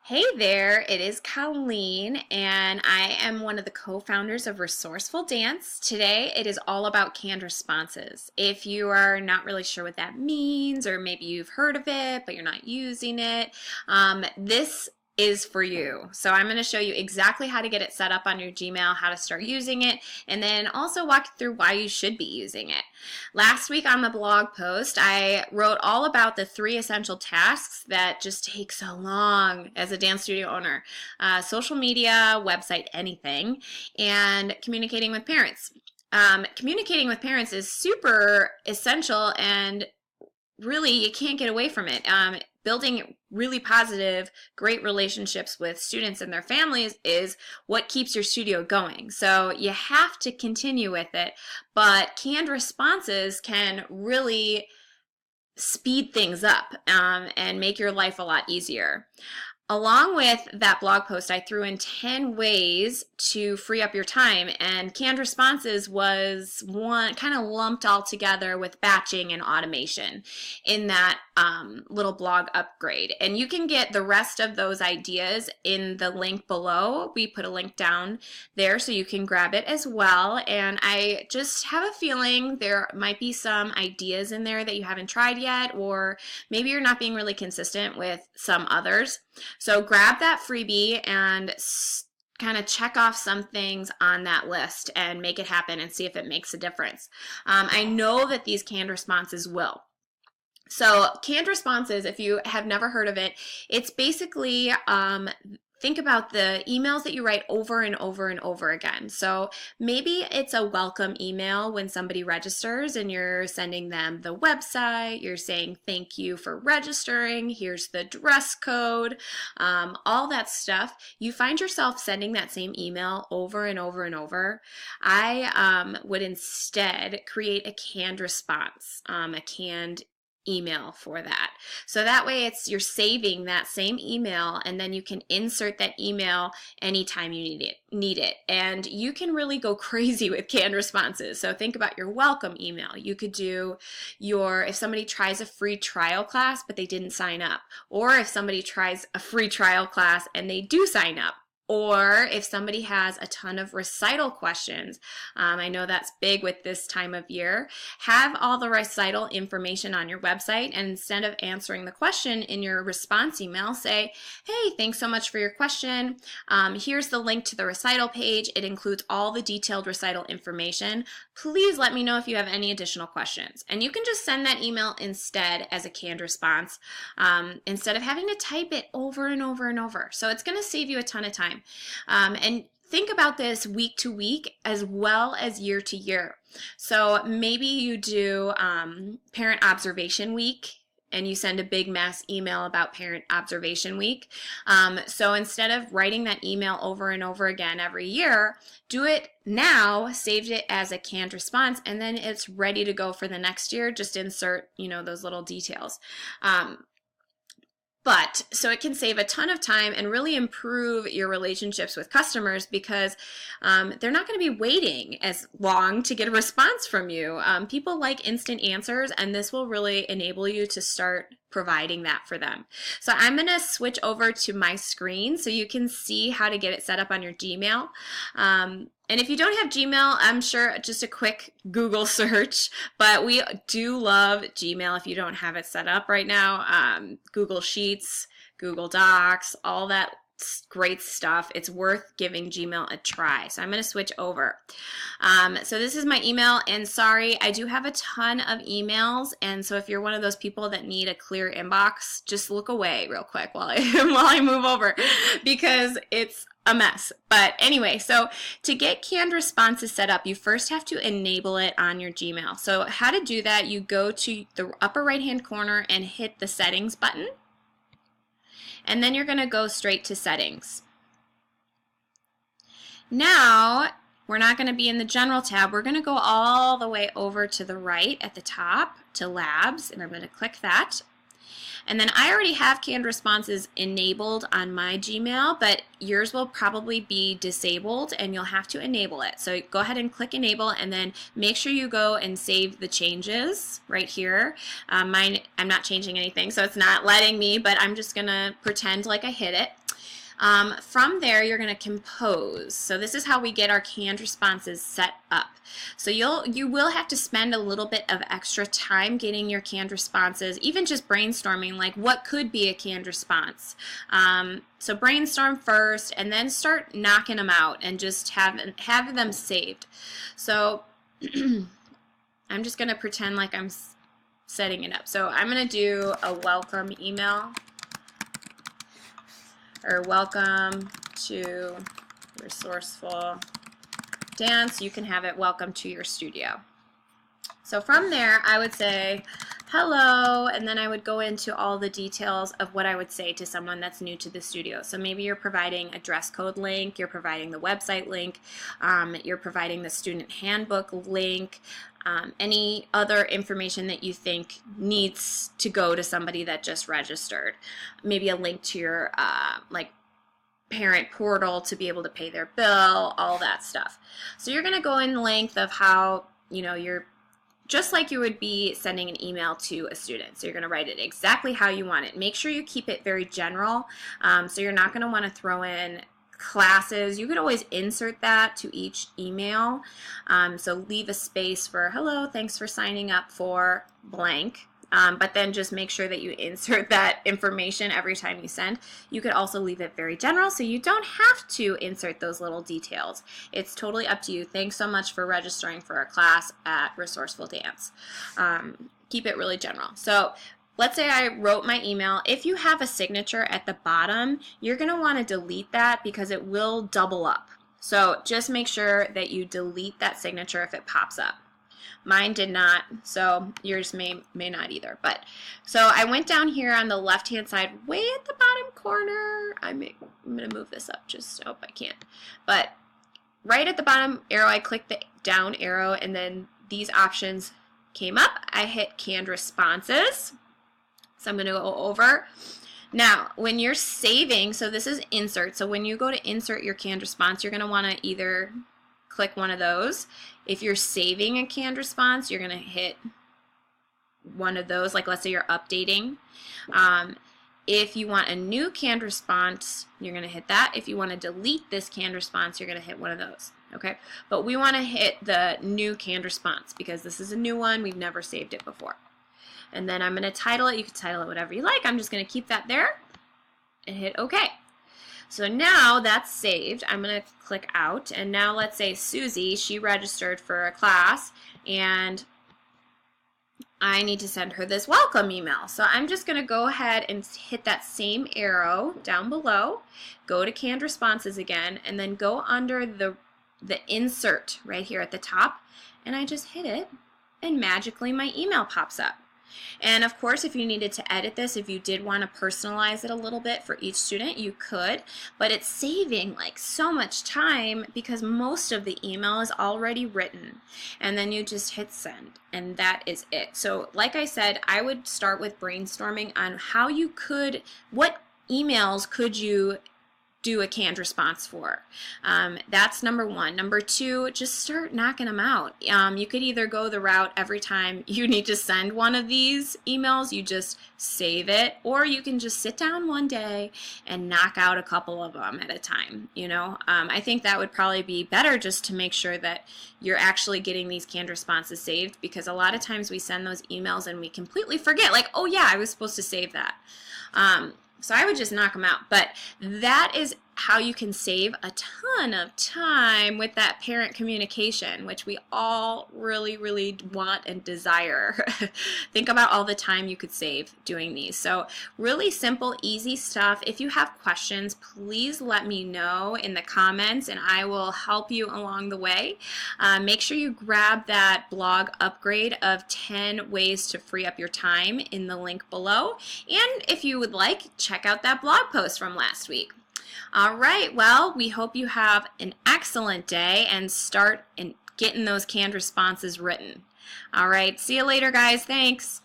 Hey there, it is Colleen, and I am one of the co-founders of Resourceful Dance. Today, it is all about canned responses. If you are not really sure what that means, or maybe you've heard of it, but you're not using it, this is for you. So I'm going to show you exactly how to get it set up on your Gmail, how to start using it, and then also walk you through why you should be using it. Last week on the blog post, I wrote all about the 3 essential tasks that just take so long as a dance studio owner. Social media, website, anything, and communicating with parents. Communicating with parents is super essential, and really you can't get away from it. Building really positive, great relationships with students and their families is what keeps your studio going. So you have to continue with it, but canned responses can really speed things up and make your life a lot easier. Along with that blog post, I threw in 10 ways to free up your time, and canned responses was one kind of lumped all together with batching and automation in that little blog upgrade. And you can get the rest of those ideas in the link below. We put a link down there so you can grab it as well. And I just have a feeling there might be some ideas in there that you haven't tried yet, or maybe you're not being really consistent with some others. So grab that freebie and kind of check off some things on that list and make it happen and see if it makes a difference. I know that these canned responses will. So canned responses, if you have never heard of it, it's basically think about the emails that you write over and over and over again. So maybe it's a welcome email when somebody registers and you're sending them the website, you're saying thank you for registering, here's the dress code, all that stuff. You find yourself sending that same email over and over and over. I would instead create a canned response, a canned email for that. So that way you're saving that same email, and then you can insert that email anytime you need it. And you can really go crazy with canned responses. So think about your welcome email. You could do if somebody tries a free trial class but they didn't sign up, or if somebody tries a free trial class and they do sign up, or if somebody has a ton of recital questions. I know that's big with this time of year. Have all the recital information on your website, and instead of answering the question in your response email, say, hey, thanks so much for your question. Here's the link to the recital page. It includes all the detailed recital information. Please let me know if you have any additional questions. And you can just send that email instead as a canned response, instead of having to type it over and over and over. So it's going to save you a ton of time. And think about this week to week as well as year to year. So maybe you do Parent Observation Week, and you send a big mass email about Parent Observation Week. So instead of writing that email over and over again every year, do it now, saved it as a canned response, and then it's ready to go for the next year. Just insert, those little details. So it can save a ton of time and really improve your relationships with customers, because they're not going to be waiting as long to get a response from you. People like instant answers, and this will really enable you to start providing that for them. So I'm going to switch over to my screen so you can see how to get it set up on your Gmail. And if you don't have Gmail, I'm sure just a quick Google search, but we do love Gmail if you don't have it set up right now. Google Sheets, Google Docs, all that great stuff. It's worth giving Gmail a try. So I'm going to switch over. So this is my email, and sorry, I do have a ton of emails, and so if you're one of those people that need a clear inbox, just look away real quick while I move over, because it's a mess. But anyway, so to get canned responses set up, you first have to enable it on your Gmail. So how to do that, you go to the upper right hand corner and hit the settings button. And then you're going to go straight to settings. Now, we're not going to be in the general tab. We're going to go all the way over to the right at the top to labs, and I'm going to click that. And then I already have canned responses enabled on my Gmail, but yours will probably be disabled, and you'll have to enable it. So go ahead and click enable, and then make sure you go and save the changes right here. Mine, I'm not changing anything, so it's not letting me, but I'm just gonna pretend like I hit it. From there, you're going to compose. So this is how we get our canned responses set up. So you will have to spend a little bit of extra time getting your canned responses, even just brainstorming like what could be a canned response. So brainstorm first and then start knocking them out and just have them saved. So I'm just going to pretend like I'm setting it up. So I'm going to do a welcome email, or welcome to Resourceful Dance. You can have it welcome to your studio. So from there, I would say hello, and then I would go into all the details of what I would say to someone that's new to the studio. So maybe you're providing a dress code link, you're providing the website link, you're providing the student handbook link, any other information that you think needs to go to somebody that just registered. Maybe a link to your like parent portal to be able to pay their bill, all that stuff. So you're going to go in length of how, you know, you're just like you would be sending an email to a student. So you're going to write it exactly how you want it. Make sure you keep it very general. So you're not going to want to throw in classes. You could always insert that to each email. So leave a space for hello, thanks for signing up for blank. But then just make sure that you insert that information every time you send. You could also leave it very general so you don't have to insert those little details. It's totally up to you. Thanks so much for registering for our class at Resourceful Dance. Keep it really general. So let's say I wrote my email. If you have a signature at the bottom, you're going to want to delete that because it will double up. So just make sure that you delete that signature if it pops up. Mine did not, so yours may not either. But so I went down here on the left-hand side, way at the bottom corner. I'm going to move this up. Just I can't. But right at the bottom arrow, I clicked the down arrow, and then these options came up. I hit canned responses. So I'm going to go over. Now, when you're saving, so this is insert. So when you go to insert your canned response, you're going to want to either click one of those. If you're saving a canned response, you're going to hit one of those, like let's say you're updating. If you want a new canned response, you're going to hit that. If you want to delete this canned response, you're going to hit one of those. Okay, but we want to hit the new canned response because this is a new one. We've never saved it before. And then I'm going to title it. You can title it whatever you like. I'm just going to keep that there and hit OK. So now that's saved. I'm going to click out, and now let's say Susie, she registered for a class, and I need to send her this welcome email. So I'm just going to go ahead and hit that same arrow down below, go to canned responses again, and then go under the insert right here at the top, and I just hit it, and magically my email pops up. And of course, if you needed to edit this, if you did want to personalize it a little bit for each student, you could, but it's saving like so much time because most of the email is already written, and then you just hit send, and that is it. So like I said, I would start with brainstorming on how you could, what emails could you do a canned response for. That's number one. Number two, just start knocking them out. You could either go the route every time you need to send one of these emails, you just save it, or you can just sit down one day and knock out a couple of them at a time. You know, I think that would probably be better just to make sure that you're actually getting these canned responses saved, because a lot of times we send those emails and we completely forget, like, oh yeah, I was supposed to save that. So I would just knock them out. But that is how you can save a ton of time with that parent communication, which we all really, really want and desire. Think about all the time you could save doing these. So really simple, easy stuff. If you have questions, please let me know in the comments and I will help you along the way. Make sure you grab that blog upgrade of 10 ways to free up your time in the link below. And if you would like, check out that blog post from last week. All right, well, we hope you have an excellent day and start getting those canned responses written. All right, see you later, guys. Thanks.